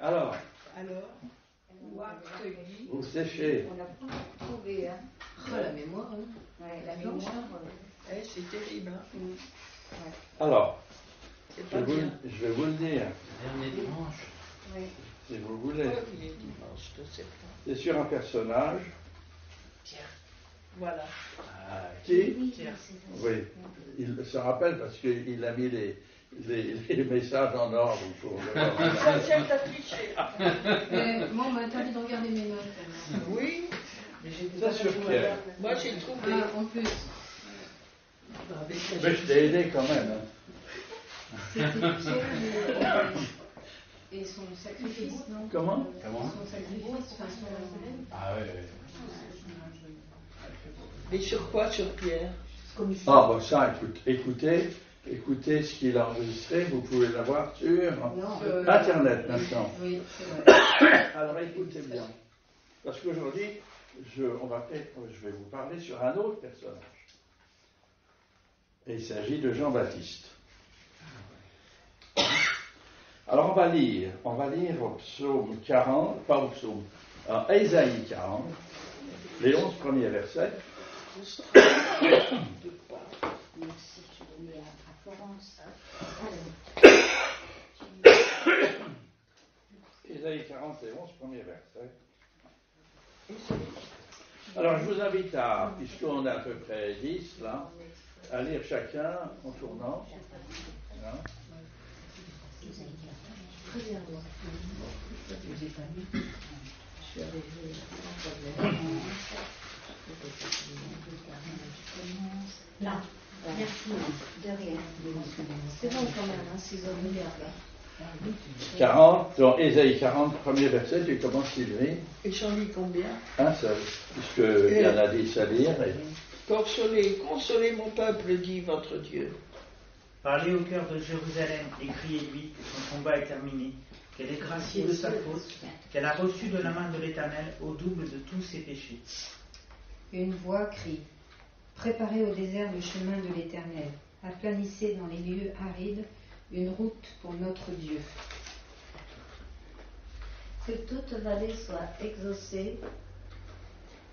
Alors, vous séchez. On n'a pas trouvé, hein. La mémoire, hein. Ouais, la mémoire. C'est terrible, hein. Ouais. Alors, C'est je pas bien. vais vous le dire, dernier dimanche. Oui. si vous voulez. Ouais, il est dimanche de septembre. C'est sur un personnage Voilà. qui, Oui, Tiens. c'est ça. oui, il se rappelle parce qu'il a mis les messages en ordre pour le L'essentiel t'a triché. Moi, on m'a interdit de regarder mes notes. alors. Oui, Ça sur Pierre. moi j'ai trouvé. Ah, en plus, Mais je t'ai aidé quand même. Hein. c'était Pierre et son sacrifice, non? Comment? Son sacrifice, enfin son... Ah oui, oui. Mais sur quoi, sur Pierre? Ah, bah ça, écoutez ce qu'il a enregistré, vous pouvez l'avoir sur Non, Internet maintenant. Oui, c'est vrai. Alors écoutez bien, parce qu'aujourd'hui, je vais vous parler sur un autre personnage. Et il s'agit de Jean-Baptiste. Alors on va lire au psaume 40, pas au psaume, en Ésaïe 40, les 11 premiers versets. Merci, je vais aller à Florence. Ésaïe 40, les 11 premiers versets. Alors je vous invite à, puisqu'on a à peu près 10 là, à lire chacun en tournant. Hein? Là, merci. De rien. C'est bon quand même, hein, 6 heures de là. 40, dans Ésaïe 40, premier verset, tu commences Sylvie. Et j'en lis combien? Un seul, puisqu'il y en a 10 à lire. Et... Consolez mon peuple, dit votre Dieu. Parlez au cœur de Jérusalem et criez-lui que son combat est terminé, qu'elle est graciée de sa faute, qu'elle a reçu de la main de l'Éternel au double de tous ses péchés. Une voix crie: préparez au désert le chemin de l'Éternel, aplanissez dans les lieux arides une route pour notre Dieu. Que toute vallée soit exaucée,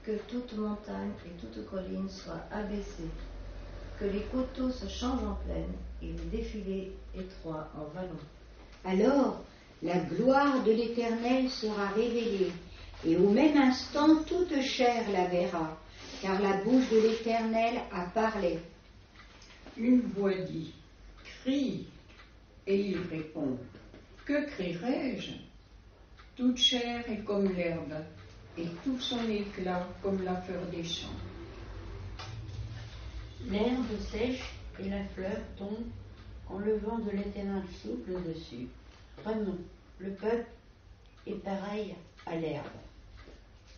que toute montagne et toute colline soient abaissées, que les coteaux se changent en plaine et les défilés étroits en vallons. Alors la gloire de l'Éternel sera révélée, et au même instant toute chair la verra, car la bouche de l'Éternel a parlé. Une voix dit: crie, et il répond: que crierai-je? Toute chair est comme l'herbe, et tout son éclat comme la fleur des champs. L'herbe sèche et la fleur tombe quand le vent de l'Éternel souffle dessus. Vraiment, le peuple est pareil à l'herbe.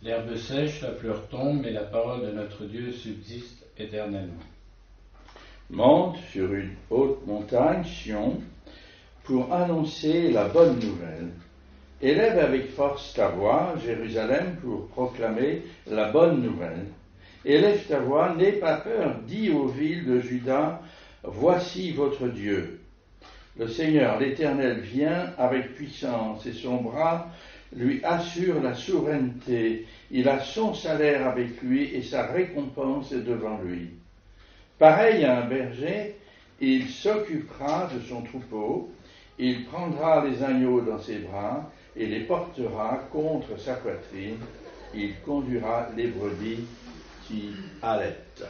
L'herbe sèche, la fleur tombe, mais la parole de notre Dieu subsiste éternellement. Monte sur une haute montagne, Sion, pour annoncer la bonne nouvelle. Élève avec force ta voix, Jérusalem, pour proclamer la bonne nouvelle. Élève ta voix, n'aie pas peur, dis aux villes de Juda: voici votre Dieu. Le Seigneur, l'Éternel, vient avec puissance, et son bras lui assure la souveraineté. Il a son salaire avec lui, et sa récompense est devant lui. Pareil à un berger, il s'occupera de son troupeau, il prendra les agneaux dans ses bras, et les portera contre sa poitrine, il conduira les brebis qui allaitent.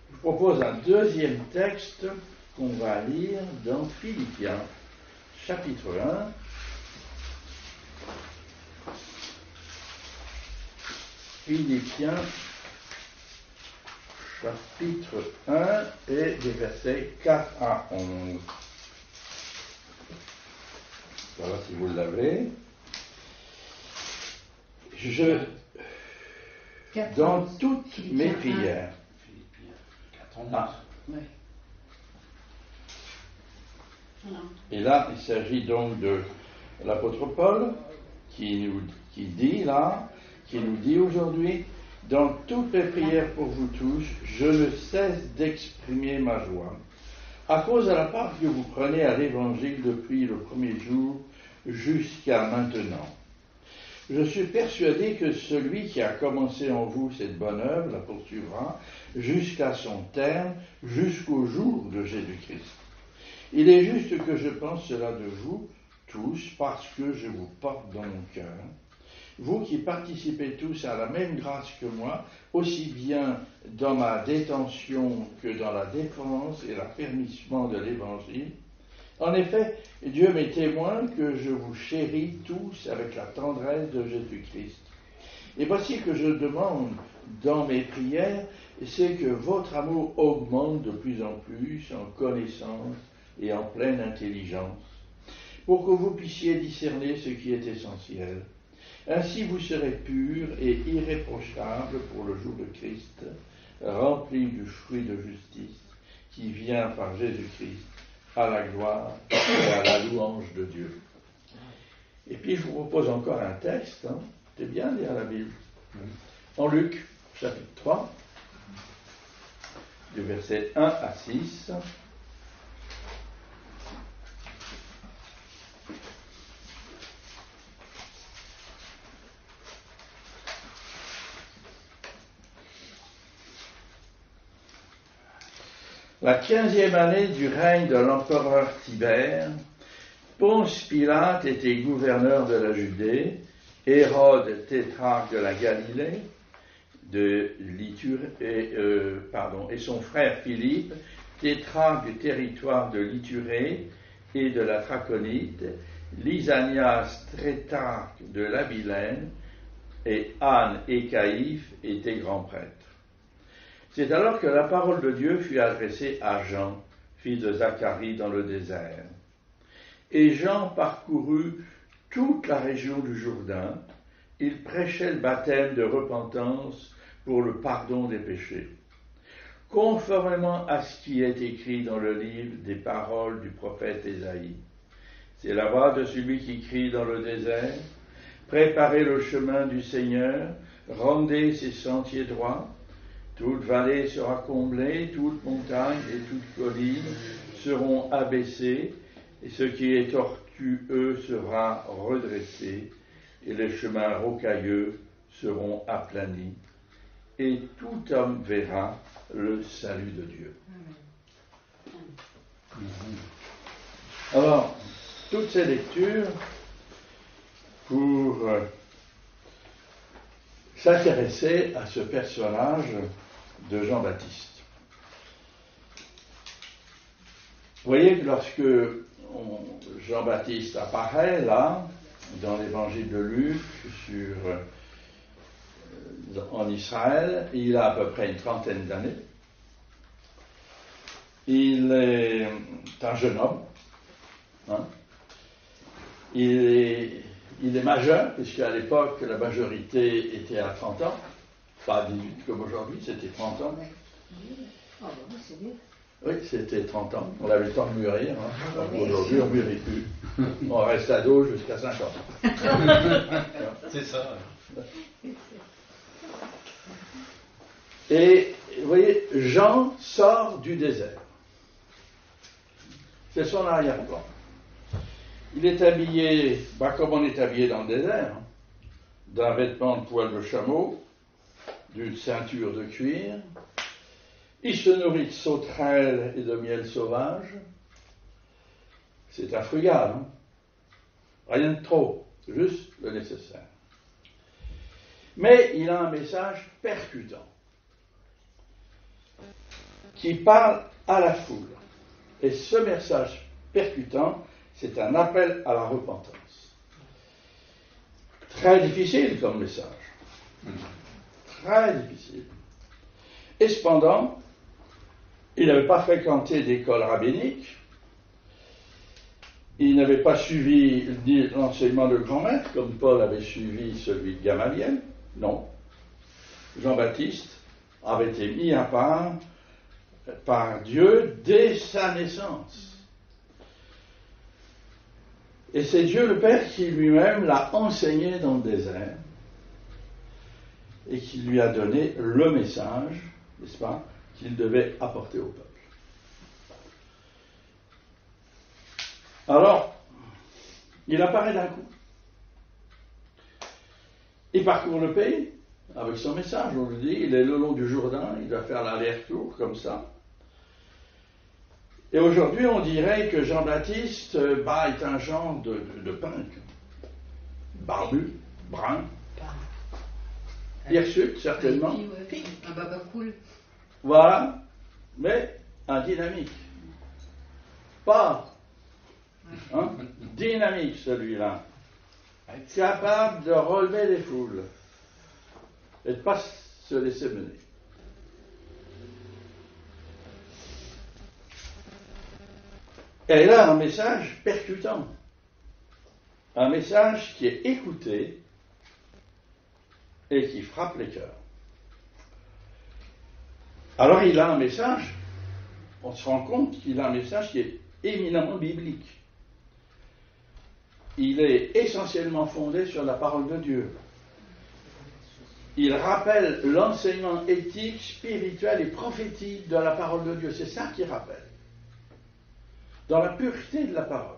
Je vous propose un deuxième texte qu'on va lire dans Philippiens, chapitre 1. Philippiens, chapitre 1 et des versets 4 à 11. Voilà, si vous l'avez. Dans toutes mes prières. Philippiens 4 Ah. Ouais. Et là, il s'agit donc de l'apôtre Paul qui nous dit aujourd'hui: dans toutes mes prières pour vous tous, je ne cesse d'exprimer ma joie, à cause de la part que vous prenez à l'Évangile depuis le premier jour jusqu'à maintenant. Je suis persuadé que celui qui a commencé en vous cette bonne œuvre la poursuivra jusqu'à son terme, jusqu'au jour de Jésus-Christ. Il est juste que je pense cela de vous tous, parce que je vous porte dans mon cœur. Vous qui participez tous à la même grâce que moi, aussi bien dans ma détention que dans la défense et l'affermissement de l'Évangile. En effet, Dieu m'est témoin que je vous chéris tous avec la tendresse de Jésus-Christ. Et voici que je demande dans mes prières, c'est que votre amour augmente de plus en plus en connaissance et en pleine intelligence, pour que vous puissiez discerner ce qui est essentiel. Ainsi vous serez purs et irréprochables pour le jour de Christ, remplis du fruit de justice qui vient par Jésus-Christ, à la gloire et à la louange de Dieu. Et puis je vous propose encore un texte, c'est bien lire la Bible. En Luc, chapitre 3, du verset 1 à 6. La 15e année du règne de l'empereur Tibère, Ponce Pilate était gouverneur de la Judée, Hérode tétrarque de la Galilée, et son frère Philippe, tétrarque du territoire de l'Ithurée et de la Traconite, Lysanias, tétrarque de l'Abilène, et Anne et Caïphe étaient grands prêtres. C'est alors que la parole de Dieu fut adressée à Jean, fils de Zacharie, dans le désert. Et Jean parcourut toute la région du Jourdain. Il prêchait le baptême de repentance pour le pardon des péchés, conformément à ce qui est écrit dans le livre des paroles du prophète Ésaïe. C'est la voix de celui qui crie dans le désert, « Préparez le chemin du Seigneur, rendez ses sentiers droits. Toute vallée sera comblée, toute montagne et toute colline seront abaissées, et ce qui est tortueux sera redressé, et les chemins rocailleux seront aplanis, et tout homme verra le salut de Dieu. » Alors, toutes ces lectures pour s'intéresser à ce personnage de Jean-Baptiste. Vous voyez que lorsque Jean-Baptiste apparaît là, dans l'évangile de Luc, en Israël, il a à peu près une trentaine d'années. Il est un jeune homme. Il est majeur, puisqu'à l'époque, la majorité était à 30 ans. Pas 18 comme aujourd'hui, c'était 30 ans. Oui, c'était 30 ans. On avait le temps de mûrir. Aujourd'hui, on ne mûrit plus. On reste ado jusqu'à 50 ans. C'est ça. Et vous voyez, Jean sort du désert. C'est son arrière-plan. Il est habillé, comme on est habillé dans le désert, d'un vêtement de poil de chameau, d'une ceinture de cuir. Il se nourrit de sauterelles et de miel sauvage. C'est un frugal, rien de trop, juste le nécessaire. Mais il a un message percutant qui parle à la foule. Et ce message percutant, c'est un appel à la repentance. Très difficile comme message. Très difficile. Et cependant, il n'avait pas fréquenté d'école rabbinique. Il n'avait pas suivi l'enseignement de grand maître, comme Paul avait suivi celui de Gamaliel. Non. Jean-Baptiste avait été mis à part par Dieu dès sa naissance. Et c'est Dieu le Père qui lui-même l'a enseigné dans le désert et qui lui a donné le message, n'est-ce pas, qu'il devait apporter au peuple. il apparaît d'un coup. Il parcourt le pays avec son message, on le dit, il est le long du Jourdain, il va faire l'aller-retour comme ça. Et aujourd'hui, on dirait que Jean-Baptiste est un genre de punk. Barbu, brun, hirsute certainement. Un baba cool. Voilà, mais un dynamique. Pas dynamique celui-là. Capable de relever les foules et de ne pas se laisser mener. Et là, un message percutant. Un message qui est écouté et qui frappe les cœurs. Alors il a un message, on se rend compte qu'il a un message qui est éminemment biblique. Il est essentiellement fondé sur la parole de Dieu. Il rappelle l'enseignement éthique, spirituel et prophétique de la parole de Dieu. C'est ça qu'il rappelle. Dans la pureté de la parole.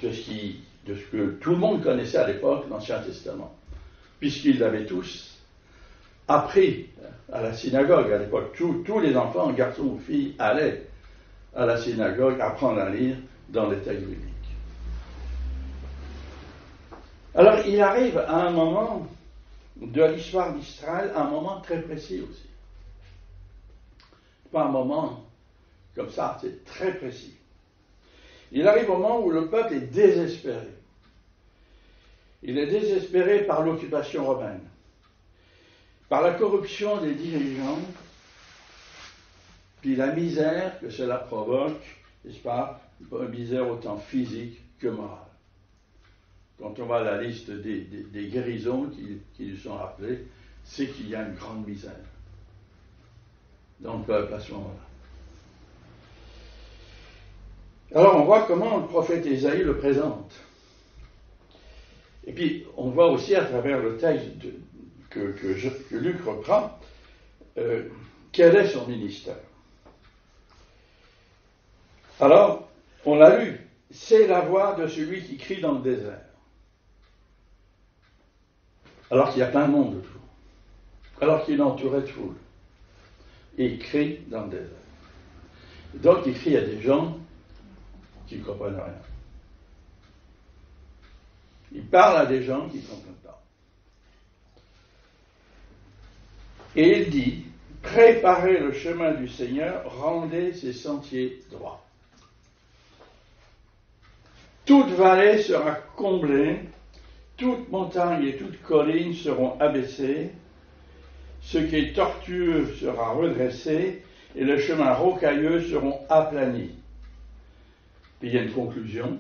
De ce que tout le monde connaissait à l'époque, l'Ancien Testament. Puisqu'ils l'avaient tous appris à la synagogue à l'époque. Tous les enfants, garçons ou filles, allaient à la synagogue apprendre à lire dans les textes bibliques. Alors, il arrive à un moment de l'histoire d'Israël, un moment très précis aussi. Pas un moment comme ça, c'est très précis. Il arrive au moment où le peuple est désespéré. Il est désespéré par l'occupation romaine, par la corruption des dirigeants, puis la misère que cela provoque, n'est-ce pas, une misère autant physique que morale. Quand on voit la liste des guérisons qui lui sont rappelées, c'est qu'il y a une grande misère dans le peuple à ce moment-là. Alors on voit comment le prophète Ésaïe le présente. Et puis on voit aussi à travers le texte que Luc reprend, quel est son ministère. Alors, on l'a lu, c'est la voix de celui qui crie dans le désert. Alors qu'il y a plein de monde autour. Alors qu'il est entouré de foule. Et il crie dans le désert. Donc il crie à des gens qui ne comprennent rien. Il parle à des gens qui ne comprennent pas. Et il dit, préparez le chemin du Seigneur, rendez ses sentiers droits. Toute vallée sera comblée, toute montagne et toute colline seront abaissées, ce qui est tortueux sera redressé, et les chemins rocailleux seront aplanis. Puis il y a une conclusion.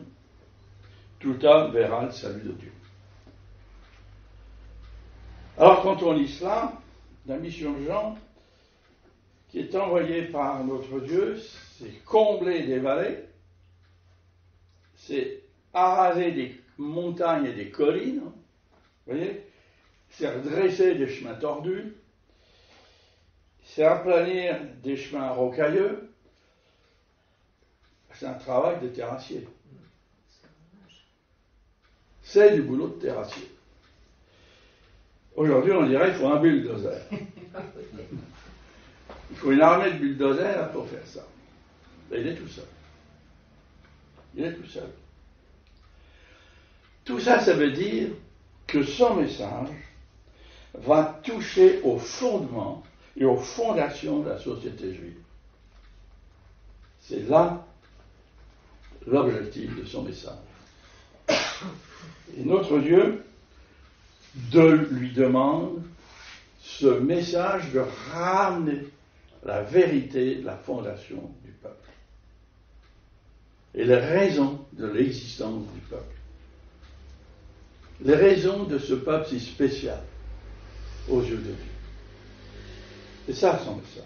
Tout homme verra le salut de Dieu. Alors quand on lit cela, la mission de Jean, qui est envoyée par notre Dieu, c'est combler des vallées, c'est araser des montagnes et des collines, vous voyez, c'est redresser des chemins tordus, c'est aplanir des chemins rocailleux. C'est un travail de terrassier. C'est du boulot de terrassier. Aujourd'hui, on dirait qu'il faut un bulldozer. Il faut une armée de bulldozers pour faire ça. Et il est tout seul. Il est tout seul. Tout ça, ça veut dire que son message va toucher au fondement et aux fondations de la société juive. C'est là l'objectif de son message. Et notre Dieu lui demande ce message de ramener la vérité de la fondation du peuple et les raisons de l'existence du peuple. Les raisons de ce peuple si spécial aux yeux de Dieu. C'est ça son message.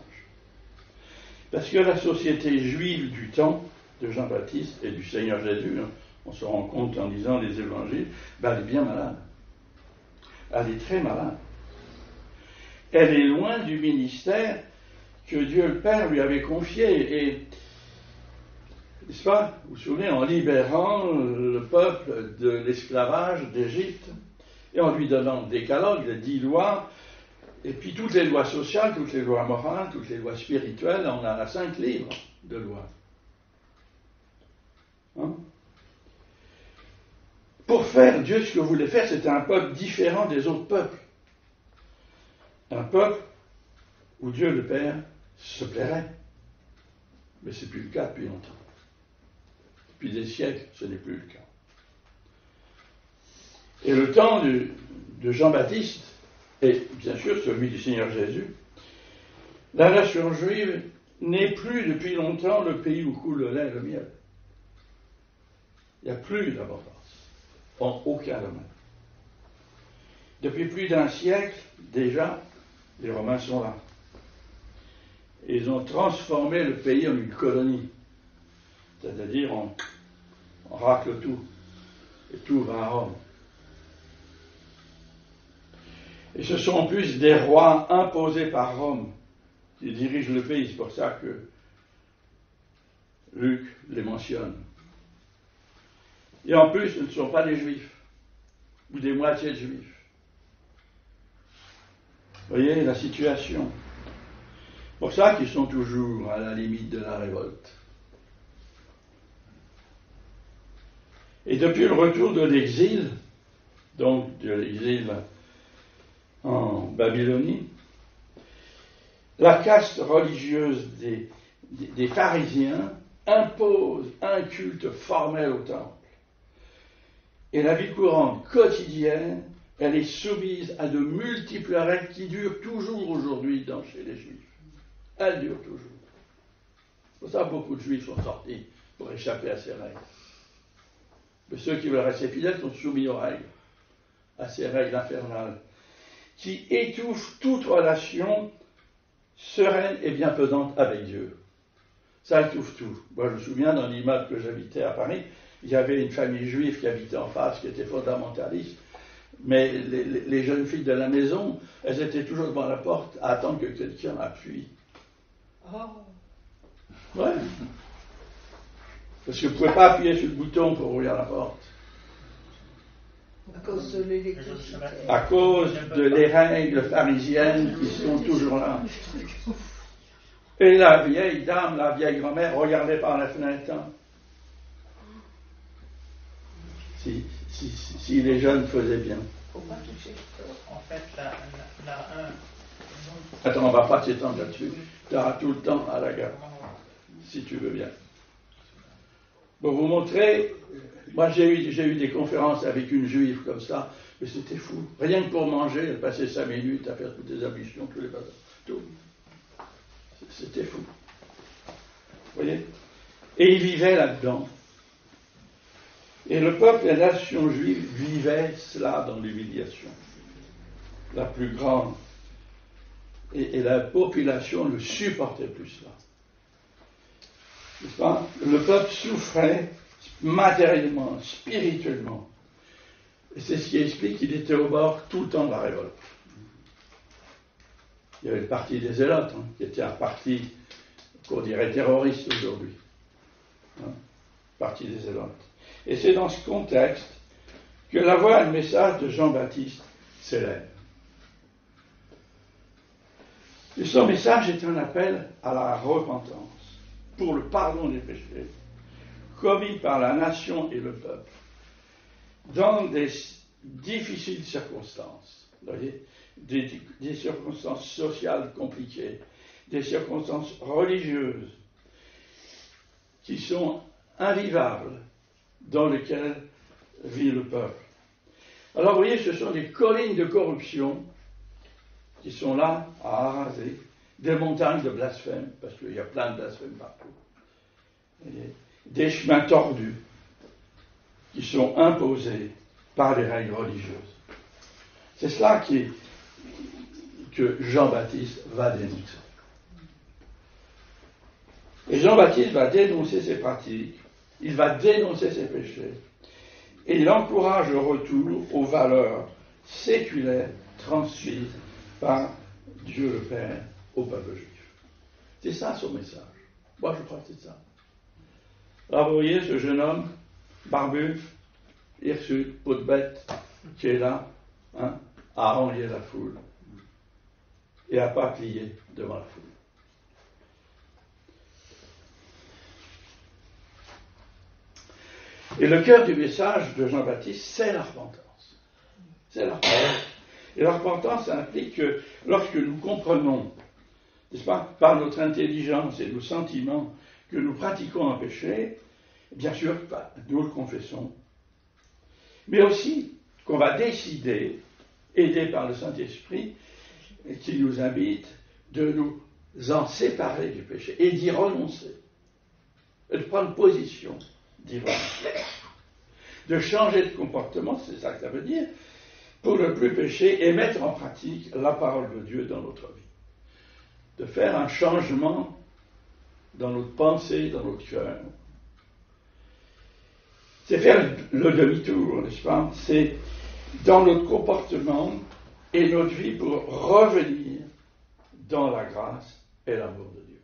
Parce que la société juive du temps de Jean-Baptiste et du Seigneur Jésus, on se rend compte en lisant les évangiles, elle est bien malade. Elle est très malade. Elle est loin du ministère que Dieu le Père lui avait confié. Et n'est-ce pas? Vous vous souvenez, en libérant le peuple de l'esclavage d'Égypte et en lui donnant le décalogue, les 10 lois, et puis toutes les lois sociales, toutes les lois morales, toutes les lois spirituelles, on a 5 livres de lois. Hein? Pour faire, Dieu, ce que voulait faire, c'était un peuple différent des autres peuples. Un peuple où Dieu le Père se plairait. Mais ce n'est plus le cas depuis longtemps. Depuis des siècles, ce n'est plus le cas. Et le temps de Jean-Baptiste, et bien sûr celui du Seigneur Jésus, la nation juive n'est plus depuis longtemps le pays où coule le lait et le miel. Il n'y a plus d'abondance, en aucun domaine. Depuis plus d'un siècle, déjà, les Romains sont là. Et ils ont transformé le pays en une colonie. C'est-à-dire, on racle tout. Et tout va à Rome. Et ce sont en plus des rois imposés par Rome qui dirigent le pays. C'est pour ça que Luc les mentionne. Et en plus, ce ne sont pas des juifs, ou des moitiés de juifs. Vous voyez la situation. C'est pour ça qu'ils sont toujours à la limite de la révolte. Et depuis le retour de l'exil, donc de l'exil en Babylonie, la caste religieuse des pharisiens impose un culte formel au temple. Et la vie courante, quotidienne, elle est soumise à de multiples règles qui durent toujours aujourd'hui chez les Juifs. Elles durent toujours. C'est pour ça que beaucoup de Juifs sont sortis pour échapper à ces règles. Mais ceux qui veulent rester fidèles sont soumis aux règles, à ces règles infernales, qui étouffent toute relation sereine et bienfaisante avec Dieu. Ça étouffe tout. Moi, je me souviens, dans l'immeuble que j'habitais à Paris, il y avait une famille juive qui habitait en face, qui était fondamentaliste, mais les jeunes filles de la maison, elles étaient toujours devant la porte à attendre que quelqu'un appuie. Oh. Ouais. Parce que vous ne pouvez pas appuyer sur le bouton pour ouvrir la porte. À cause de l'électricité. À cause des règles pharisiennes qui sont toujours là. Et la vieille dame, la vieille grand-mère, regardait par la fenêtre. Hein. Si les jeunes faisaient bien. Faut pas toucher. En fait, la 1. Attends, on ne va pas s'étendre là-dessus. Tu auras tout le temps à la gare, si tu veux bien. Pour vous montrer, moi j'ai eu des conférences avec une juive comme ça, mais c'était fou. Rien que pour manger, elle passait 5 minutes à faire toutes les ablutions, tous les bazars, tout. C'était fou. Vous voyez? Et ils vivaient là-dedans. Et le peuple et la nation juive vivaient cela dans l'humiliation la plus grande. Et la population ne supportait plus cela. N'est-ce pas? Le peuple souffrait matériellement, spirituellement. Et c'est ce qui explique qu'il était au bord tout le temps de la révolte. Il y avait le parti des Zélotes, qui était un parti qu'on dirait terroriste aujourd'hui. Parti des Zélotes. Et c'est dans ce contexte que la voix et le message de Jean-Baptiste s'élèvent. Et son message est un appel à la repentance pour le pardon des péchés commis par la nation et le peuple dans des difficiles circonstances. Vous voyez, des circonstances sociales compliquées, des circonstances religieuses qui sont invivables dans lesquelles vit le peuple. Alors vous voyez, ce sont des collines de corruption qui sont là à araser, des montagnes de blasphème, parce qu'il y a plein de blasphèmes partout, des chemins tordus qui sont imposés par les règles religieuses. C'est cela que Jean-Baptiste va dénoncer. Et Jean-Baptiste va dénoncer ces pratiques, il va dénoncer ses péchés, et il encourage le retour aux valeurs séculaires transmises par Dieu le Père au peuple juif. C'est ça son message. Moi je crois que c'est ça. Là, vous voyez ce jeune homme, barbu, hirsute, peau de bête, qui est là, hein, à envier la foule et à pas plier devant la foule. Et le cœur du message de Jean-Baptiste, c'est la repentance. C'est la repentance. Et la repentance, ça implique que lorsque nous comprenons, n'est-ce pas, par notre intelligence et nos sentiments, que nous pratiquons un péché, bien sûr, nous le confessons, mais aussi qu'on va décider, aidé par le Saint-Esprit, qui nous invite, de nous en séparer du péché et d'y renoncer, et de prendre position, d'y renoncer, de changer de comportement, c'est ça que ça veut dire, pour ne plus pécher et mettre en pratique la parole de Dieu dans notre vie. De faire un changement dans notre pensée, dans notre cœur. C'est faire le demi-tour, n'est-ce pas? C'est dans notre comportement et notre vie pour revenir dans la grâce et l'amour de Dieu.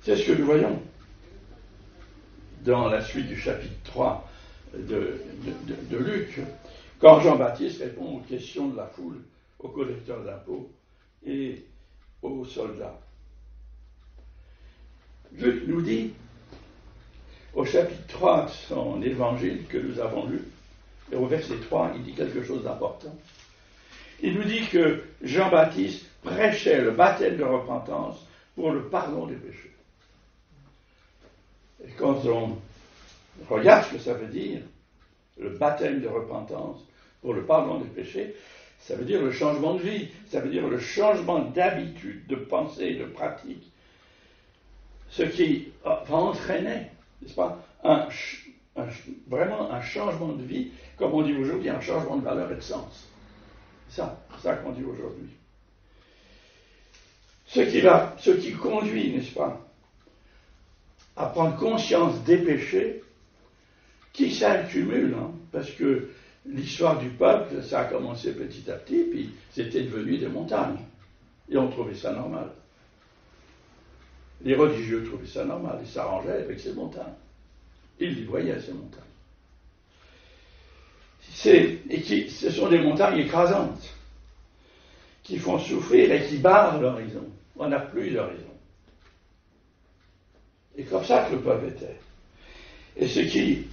C'est ce que nous voyons dans la suite du chapitre 3 de Luc, quand Jean-Baptiste répond aux questions de la foule, aux collecteurs d'impôts et aux soldats. Luc nous dit, au chapitre 3 de son évangile que nous avons lu, et au verset 3, il dit quelque chose d'important. Il nous dit que Jean-Baptiste prêchait le baptême de repentance pour le pardon des péchés. Et quand on regarde ce que ça veut dire, le baptême de repentance pour le pardon des péchés, ça veut dire le changement de vie, ça veut dire le changement d'habitude, de pensée, de pratique, ce qui va entraîner, n'est-ce pas, vraiment un changement de vie, comme on dit aujourd'hui, un changement de valeur et de sens. C'est ça qu'on dit aujourd'hui. Ce qui conduit, n'est-ce pas, à prendre conscience des péchés qui s'accumulent, hein, parce que l'histoire du peuple, ça a commencé petit à petit, puis c'était devenu des montagnes. Et on trouvait ça normal. Les religieux trouvaient ça normal, ils s'arrangeaient avec ces montagnes. Ils y voyaient ces montagnes. Ce sont des montagnes écrasantes, qui font souffrir et qui barrent l'horizon. On n'a plus d'horizon. Et comme ça que le peuple était. Et ce qui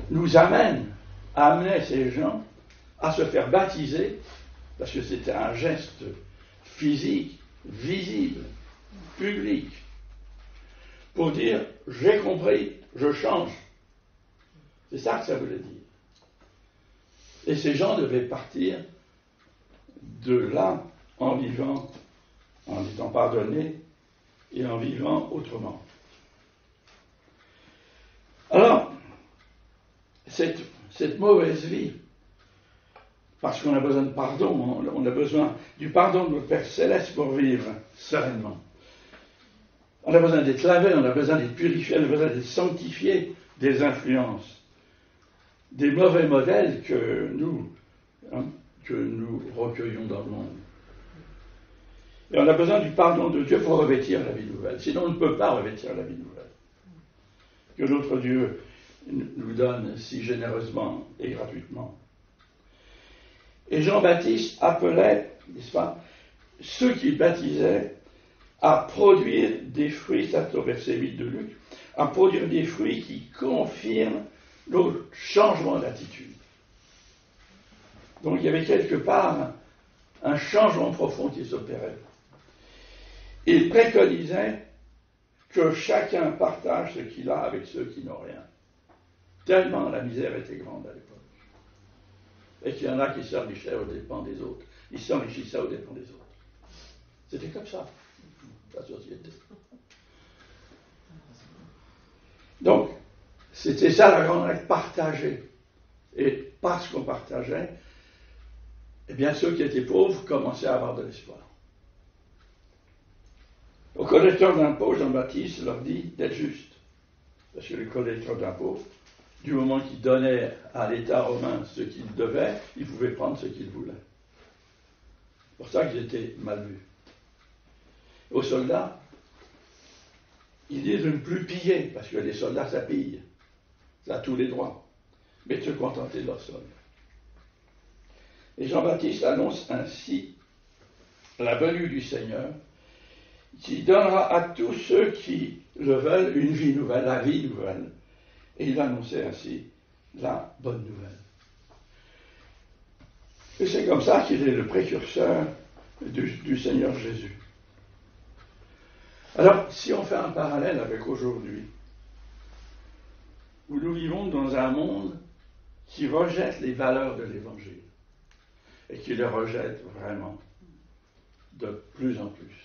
nous amenait ces gens à se faire baptiser, parce que c'était un geste physique, visible, public, pour dire « j'ai compris, je change ». C'est ça que ça voulait dire. Et ces gens devaient partir de là en vivant, en étant pardonnés et en vivant autrement. Alors, cette mauvaise vie, parce qu'on a besoin de pardon, on a besoin du pardon de notre Père Céleste pour vivre sereinement. On a besoin d'être lavé, on a besoin d'être purifié, on a besoin d'être sanctifié des influences, des mauvais modèles que nous recueillons dans le monde. Et on a besoin du pardon de Dieu pour revêtir la vie nouvelle. Sinon, on ne peut pas revêtir la vie nouvelle que notre Dieu nous donne si généreusement et gratuitement. Et Jean-Baptiste appelait, n'est-ce pas, ceux qui baptisaient à produire des fruits, ça c'est au verset 8 de Luc, à produire des fruits qui confirment le changement d'attitude. Donc il y avait quelque part un changement profond qui s'opérait. Il préconisait que chacun partage ce qu'il a avec ceux qui n'ont rien. Tellement la misère était grande à l'époque. Et qu'il y en a qui s'enrichissaient aux dépens des autres. Ils s'enrichissaient aux dépens des autres. C'était comme ça, la société. Donc, c'était ça la grande règle, partager. Et parce qu'on partageait, eh bien ceux qui étaient pauvres commençaient à avoir de l'espoir. Aux collecteurs d'impôts, Jean-Baptiste leur dit d'être justes. Parce que les collecteurs d'impôts, du moment qu'ils donnaient à l'État romain ce qu'ils devaient, ils pouvaient prendre ce qu'ils voulaient. C'est pour ça qu'ils étaient mal vus. Aux soldats, Il dit de ne plus piller, parce que les soldats, ça pille. Ça a tous les droits. Mais de se contenter de leur solde. Et Jean-Baptiste annonce ainsi la venue du Seigneur, qui donnera à tous ceux qui le veulent une vie nouvelle, la vie nouvelle. Et il va annoncer ainsi la bonne nouvelle. Et c'est comme ça qu'il est le précurseur du Seigneur Jésus. Alors, si on fait un parallèle avec aujourd'hui, où nous vivons dans un monde qui rejette les valeurs de l'Évangile, et qui les rejette vraiment de plus en plus.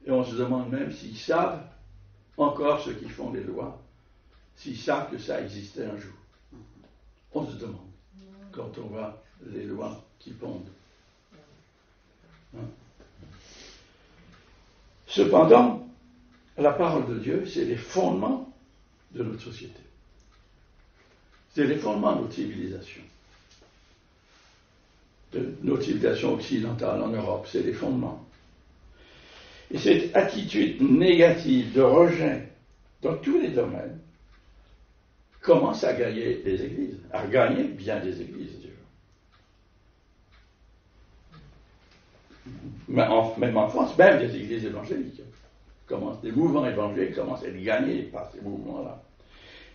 Et on se demande même s'ils savent encore ceux qui font les lois, s'ils savent que ça existait un jour. On se demande quand on voit les lois qui pondent. Hein? Cependant, la parole de Dieu, c'est les fondements de notre société. C'est les fondements de notre civilisation. De notre civilisation occidentale en Europe, c'est les fondements. Et cette attitude négative de rejet dans tous les domaines commence à gagner des églises, à gagner bien des églises déjà. Même en France, même des églises évangéliques. Les mouvements évangéliques commencent à être gagnés par ces mouvements-là.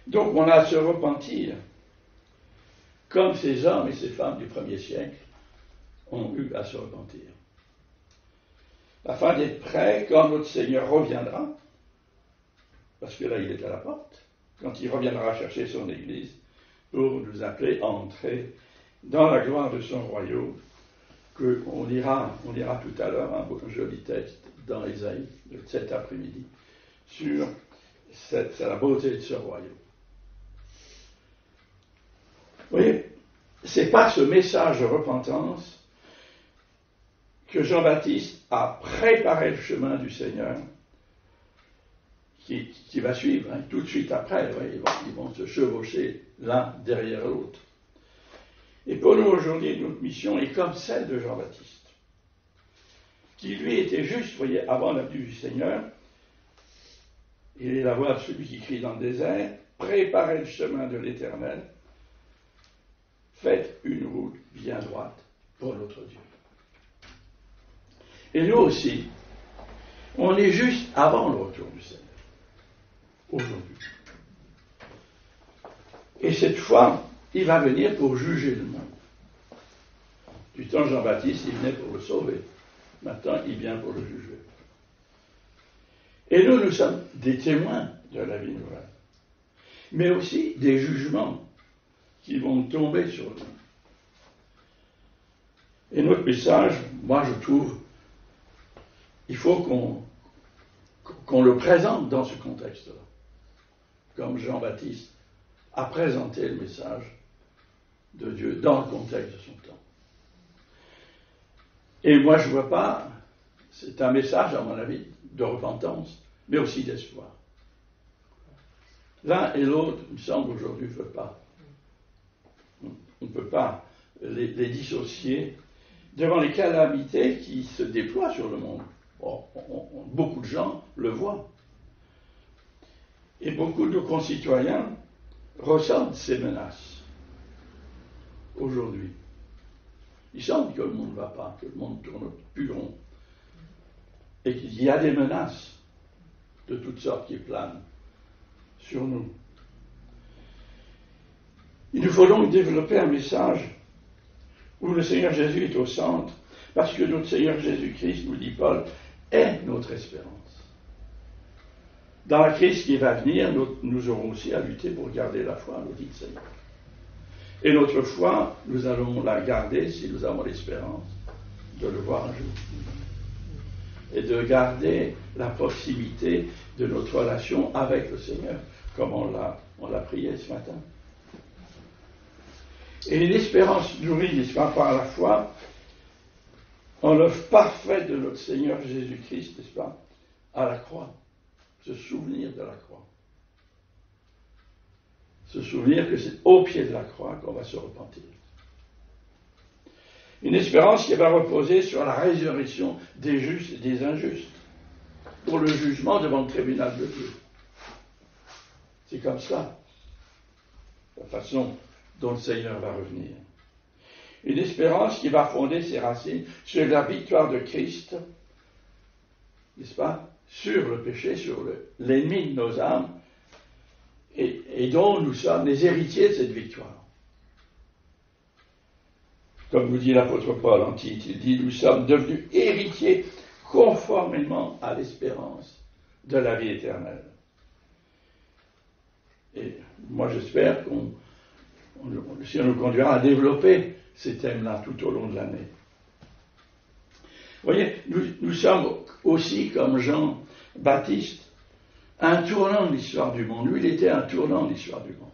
Donc on a à se repentir, comme ces hommes et ces femmes du 1er siècle ont eu à se repentir. Afin d'être prêts quand notre Seigneur reviendra, parce que là il est à la porte, quand il reviendra chercher son Église pour nous appeler à entrer dans la gloire de son royaume, qu'on lira tout à l'heure, un joli texte dans Ésaïe, cet après-midi, sur la beauté de ce royaume. Vous voyez, c'est par ce message de repentance que Jean-Baptiste a préparé le chemin du Seigneur, qui va suivre, tout de suite après, ils vont se chevaucher l'un derrière l'autre. Et pour nous aujourd'hui, notre mission est comme celle de Jean-Baptiste, qui lui était juste, vous voyez, avant la venue du Seigneur, il est la voix de celui qui crie dans le désert, préparez le chemin de l'Éternel, faites une route bien droite pour notre Dieu. Et nous aussi, on est juste avant le retour du Seigneur, aujourd'hui. Et cette fois, il va venir pour juger le monde. Du temps de Jean-Baptiste, il venait pour le sauver. Maintenant, il vient pour le juger. Et nous sommes des témoins de la vie nouvelle, mais aussi des jugements qui vont tomber sur nous. Et notre message, moi je trouve, il faut qu'on le présente dans ce contexte-là, comme Jean-Baptiste a présenté le message de Dieu dans le contexte de son temps. Et moi je ne vois pas, c'est un message à mon avis de repentance, mais aussi d'espoir. L'un et l'autre, il me semble, aujourd'hui, ne peuvent pas. On ne peut pas les dissocier devant les calamités qui se déploient sur le monde. Beaucoup de gens le voient. Et beaucoup de nos concitoyens ressentent ces menaces aujourd'hui. Ils sentent que le monde ne va pas, que le monde tourne plus rond. Et qu'il y a des menaces de toutes sortes qui planent sur nous. Il nous faut donc développer un message où le Seigneur Jésus est au centre, parce que notre Seigneur Jésus-Christ, nous dit Paul, est notre espérance. Dans la crise qui va venir, nous aurons aussi à lutter pour garder la foi, nous dit le Seigneur. Et notre foi, nous allons la garder si nous avons l'espérance de le voir un jour. Et de garder la proximité de notre relation avec le Seigneur, comme on l'a prié ce matin. Et l'espérance nourrie, n'est-ce pas, par la foi, en l'œuvre parfaite de notre Seigneur Jésus-Christ, n'est-ce pas, à la croix. Se souvenir de la croix. Se souvenir que c'est au pied de la croix qu'on va se repentir. Une espérance qui va reposer sur la résurrection des justes et des injustes. pour le jugement devant le tribunal de Dieu. C'est comme ça, la façon dont le Seigneur va revenir. Une espérance qui va fonder ses racines sur la victoire de Christ, n'est-ce pas, sur le péché, sur l'ennemi de nos âmes, et dont nous sommes les héritiers de cette victoire. Comme nous dit l'apôtre Paul en Tite, il dit, nous sommes devenus héritiers conformément à l'espérance de la vie éternelle. Et moi j'espère le Seigneur nous conduira à développer ces thèmes-là tout au long de l'année. Vous voyez, nous sommes aussi, comme Jean-Baptiste, un tournant de l'histoire du monde. Lui, il était un tournant de l'histoire du monde.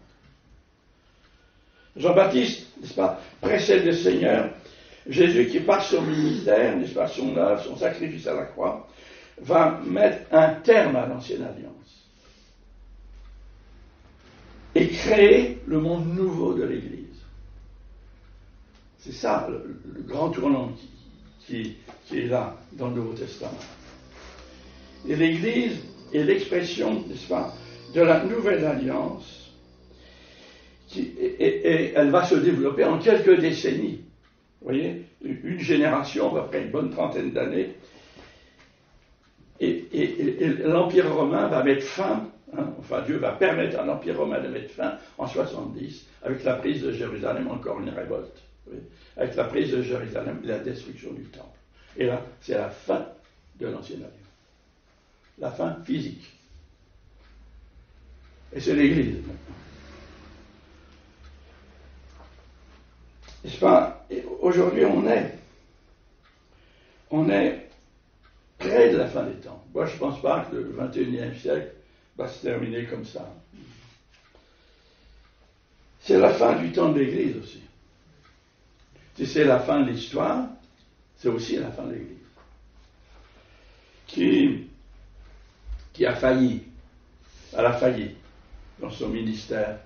Jean-Baptiste, n'est-ce pas, précède le Seigneur. Jésus, qui par son ministère, n'est-ce pas, son œuvre, son sacrifice à la croix, va mettre un terme à l'ancienne alliance et créer le monde nouveau de l'Église. C'est ça le grand tournant qui est là dans le Nouveau Testament. Et l'Église est l'expression, n'est-ce pas, de la nouvelle alliance et elle va se développer en quelques décennies. Vous voyez, une génération, après une bonne trentaine d'années, et l'Empire romain va mettre fin, Dieu va permettre à l'Empire romain de mettre fin en 70, avec la prise de Jérusalem, encore une révolte, avec la prise de Jérusalem et la destruction du temple. Et là, c'est la fin de l'Ancienne Alliance. La fin physique. Et c'est l'Église maintenant. N'est-ce pas? Aujourd'hui, on est près de la fin des temps. Moi, je ne pense pas que le 21e siècle va se terminer comme ça. C'est la fin du temps de l'Église aussi. Si c'est la fin de l'histoire, c'est aussi la fin de l'Église. Qui a failli, elle a failli dans son ministère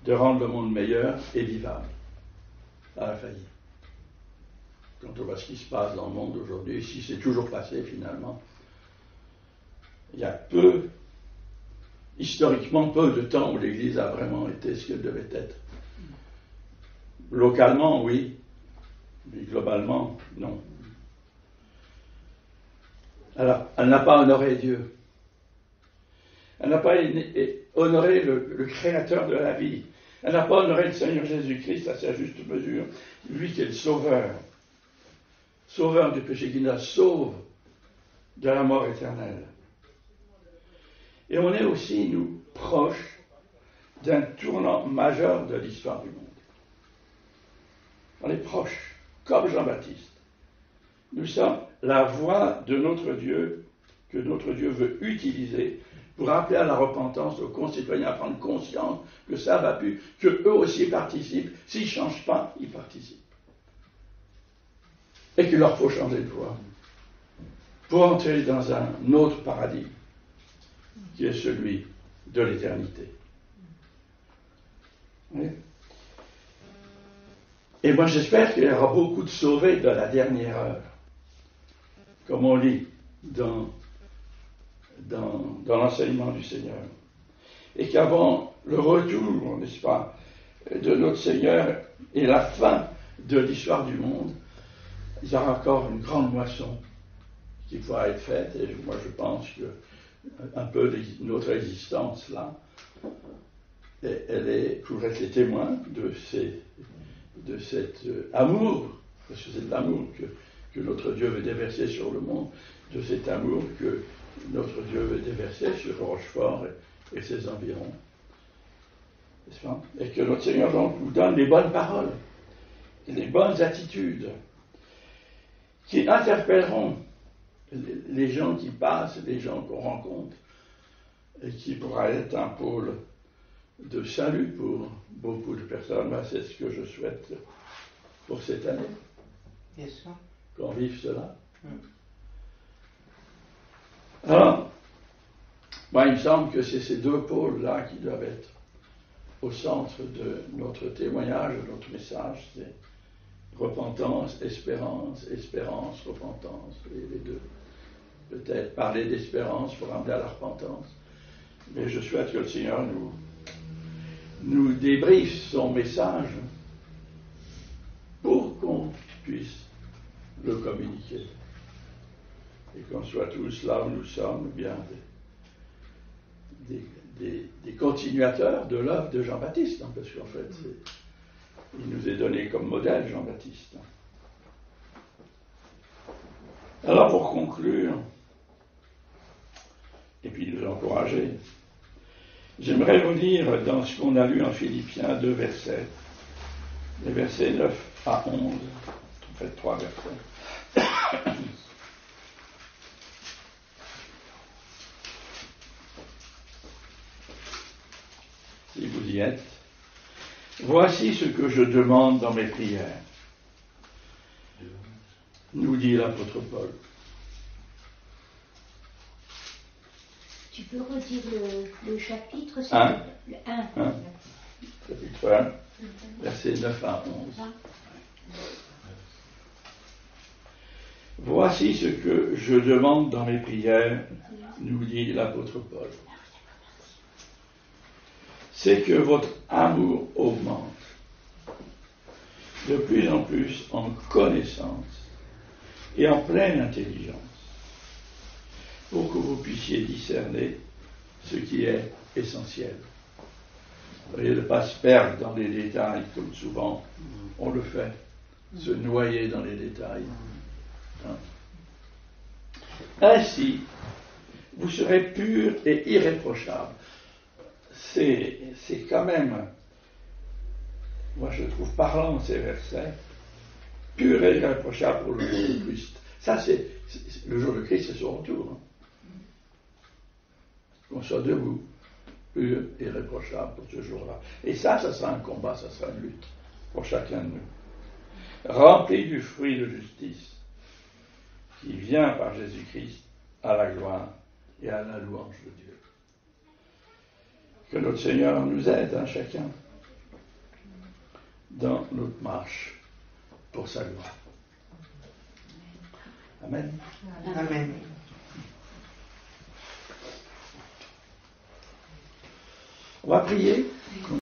de rendre le monde meilleur et vivable. Elle a failli. Quand on voit ce qui se passe dans le monde aujourd'hui, si c'est toujours passé finalement, il y a historiquement peu de temps où l'Église a vraiment été ce qu'elle devait être. Localement, oui, mais globalement, non. Alors, elle n'a pas honoré Dieu. Elle n'a pas honoré le Créateur de la vie. Elle n'a pas honoré le Seigneur Jésus-Christ à sa juste mesure, lui qui est le Sauveur du péché, qui nous sauve de la mort éternelle. Et on est aussi, nous, proches d'un tournant majeur de l'histoire du monde. On est proches, comme Jean-Baptiste. Nous sommes la voix de notre Dieu, que notre Dieu veut utiliser pour appeler à la repentance aux concitoyens, à prendre conscience que ça va plus, qu'eux aussi participent. S'ils ne changent pas, ils participent. Et qu'il leur faut changer de voie pour entrer dans un autre paradigme, qui est celui de l'éternité. Oui. Et moi j'espère qu'il y aura beaucoup de sauvés de la dernière heure, comme on lit dans l'enseignement du Seigneur. Et qu'avant le retour, n'est-ce pas, de notre Seigneur et la fin de l'histoire du monde, il y aura encore une grande moisson qui pourra être faite. Et moi je pense que un peu de notre existence là, elle pour être les témoins de cet amour, parce que c'est de l'amour que notre Dieu veut déverser sur le monde, de cet amour que notre Dieu veut déverser sur Rochefort et ses environs. N'est-ce pas? Et que notre Seigneur donc nous donne les bonnes paroles, et les bonnes attitudes, qui interpelleront les gens qui passent, les gens qu'on rencontre, et qui pourra être un pôle de salut pour beaucoup de personnes. C'est ce que je souhaite pour cette année. Bien sûr. Qu'on vive cela. Alors, moi, il me semble que c'est ces deux pôles-là qui doivent être au centre de notre témoignage, de notre message. C'est repentance, espérance, repentance, et les deux. peut-être parler d'espérance pour amener à la repentance. Mais je souhaite que le Seigneur nous débriefe son message pour qu'on puisse le communiquer. Et qu'on soit tous là où nous sommes, bien des continuateurs de l'œuvre de Jean-Baptiste, parce qu'en fait, il nous est donné comme modèle Jean-Baptiste. Alors pour conclure, et puis nous encourager, j'aimerais vous lire dans ce qu'on a lu en Philippiens 2 versets, les versets 9 à 11, en fait 3 versets. Si vous y êtes, voici ce que je demande dans mes prières, nous dit l'apôtre Paul. Tu peux redire le chapitre 1. Le 1. Chapitre 1, versets 9 à 11. Voici ce que je demande dans mes prières, nous dit l'apôtre Paul. C'est que votre amour augmente de plus en plus en connaissance et en pleine intelligence, pour que vous puissiez discerner ce qui est essentiel. Vous voyez, ne pas se perdre dans les détails, comme souvent on le fait, se noyer dans les détails. Ainsi, vous serez purs et irréprochables. C'est quand même, moi je trouve parlant ces versets, pur et irréprochable pour le jour de Christ. Ça, c'est le jour de Christ, c'est son retour. Qu'on soit debout, pur et irréprochable pour ce jour-là. Et ça sera un combat, ça sera une lutte pour chacun de nous. Rempli du fruit de justice qui vient par Jésus-Christ à la gloire et à la louange de Dieu. Que notre Seigneur nous aide, chacun, dans notre marche pour sa gloire. Amen. Amen. On va prier.